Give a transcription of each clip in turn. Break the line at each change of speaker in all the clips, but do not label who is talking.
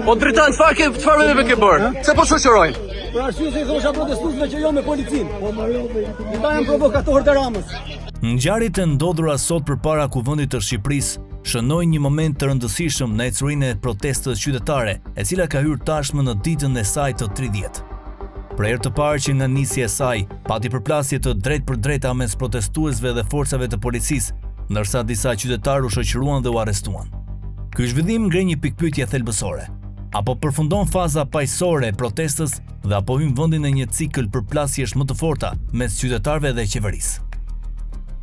Po dritan, çfarë me ke bërë? Se po shoqërojnë?
Për arsye se thosha protestuesve që jo me policinë. Ata janë provokatorë të Ramës.
Ngjarjet e ndodhura sot përpara Kuvendit të Shqipërisë shënojnë një moment të rëndësishëm në ecurinë e protestës qytetare, e cila ka hyrë tashmë në ditën e saj të 30. Për herë të parë që nga nisja e saj, pati përplasje të drejt për drejta mes protestuesve dhe forcave të policisë, ndërsa disa qytetarë u shoqëruan dhe u arrestuan. Ky zhvillim ngre një pikpyetje thelbësore. Apo përfundon faza paqësore e protestës dhe apo hyn vendi në një cikël përplasjesh më të forta mes qytetarëve dhe qeverisë.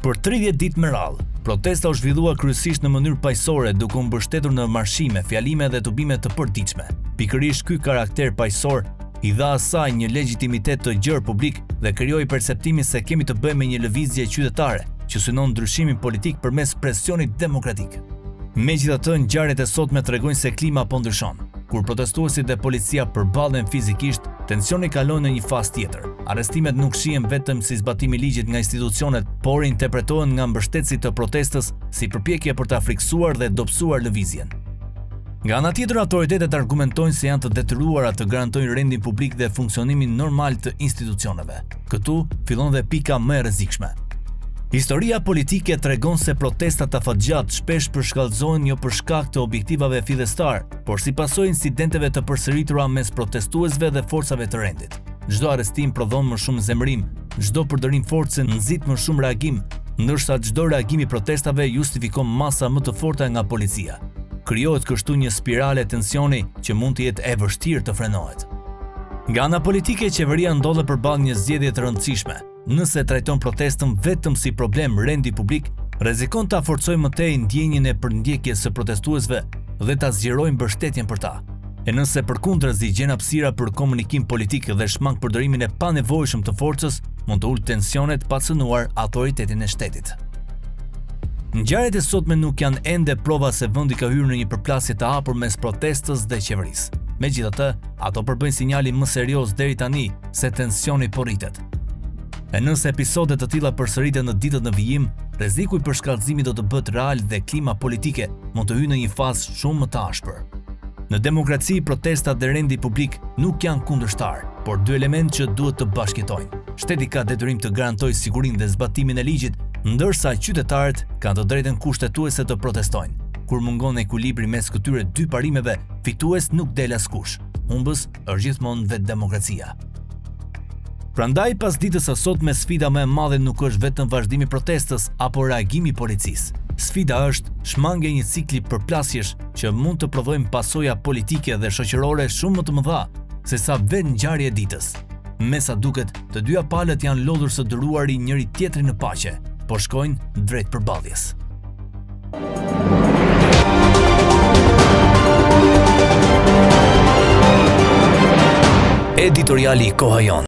Për 30 ditë me radhë, protesta u zhvillua kryesisht në mënyrë paqësore, duke u mbështetur në marshime, fjalime dhe tubime të përditshme. Pikërisht ky karakter paqësor i dha asaj një legjitimitet të gjerë publik dhe krijoi perceptimin se kemi të bëjmë me një lëvizje qytetare që synon ndryshimin politik përmes presionit demokratik. Megjithatë, ngjarjet e sotme tregojnë se klima po ndryshon. Kur protestuesit dhe policia përballen fizikisht, tensioni kalon në një fazë tjetër. Arrestimet nuk shihen vetëm si zbatimi i ligjit nga institucionet, por interpretohen nga mbështetësit të protestës si përpjekje për ta friksuar dhe dobësuar lëvizjen. Nga ana tjetër, autoritetet argumentojnë se janë të detyruara të garantojnë rendin publik dhe funksionimin normal të institucioneve. Këtu fillon dhe pika më e rrezikshme. Historia politike tregon se protestat afatgjat shpesh përshkallëzohen jo për shkak të objektivave fidestar, por si pasojë incidenteve të përsëritura mes protestuesve dhe forcave të rendit. Çdo arrestim prodhon më shumë zemërim, çdo përdorim force nxit më shumë reagim, ndërsa çdo reagim i protestave justifikon masa më të forta nga policia. Krijohet kështu një spirale tensioni që mund të jetë e vështirë të frenohet. Nga ana politike, qeveria ndodhet përballë një zgjedhje të rëndësishme. Nëse trajton protestën vetëm si problem rendi publik, rrezikon ta forcojë më tej ndjenjën e përndjekjes së protestuesve dhe ta zgjerojë mbështetjen për ta. E nëse përkundërzi gjen hapësira për komunikim politik dhe shmang përdorimin e panevojshëm të forcës, mund të ulë tensionet pa cënuar autoritetin e shtetit. Ngjarjet e sotme nuk janë ende prova se vendi ka hyrë në një përplasje të hapur mes protestës dhe qeverisë. Megjithatë, ato përbëjnë sinjalin më serioz deri tani se tensioni po rritet. E nëse episode të tilla përsëriten në ditët në vijim, rreziku i përshkallëzimit do të bëhet real dhe klima politike mund të hyjë në një fazë shumë më të ashpër. Në demokraci, protestat dhe rendi publik nuk janë kundërshtar, por dy elementë që duhet të bashkëjetojnë. Shteti ka detyrim të garantojë sigurinë dhe zbatimin e ligjit, ndërsa qytetarët kanë të drejtën kushtetuese të protestojnë. Kur mungon ekuilibri mes këtyre dy parimeve, fitues nuk del askush. Humbës është gjithmonë vetë demokracia. Prandaj, pas ditës së sotme, sfida më e madhe nuk është vetëm vazhdimi i protestës apo reagimi i policisë. Sfida është shmangja e një cikli përplasjesh që mund të prodhojë pasoja politike dhe shoqërore shumë më të mëdha se sa vetë ngjarja e ditës. Me sa duket, të dyja palët janë lodhur së dëruari njëri tjetrin në paqe, por shkojnë drejt përballjes. Editoriali Koha Jon.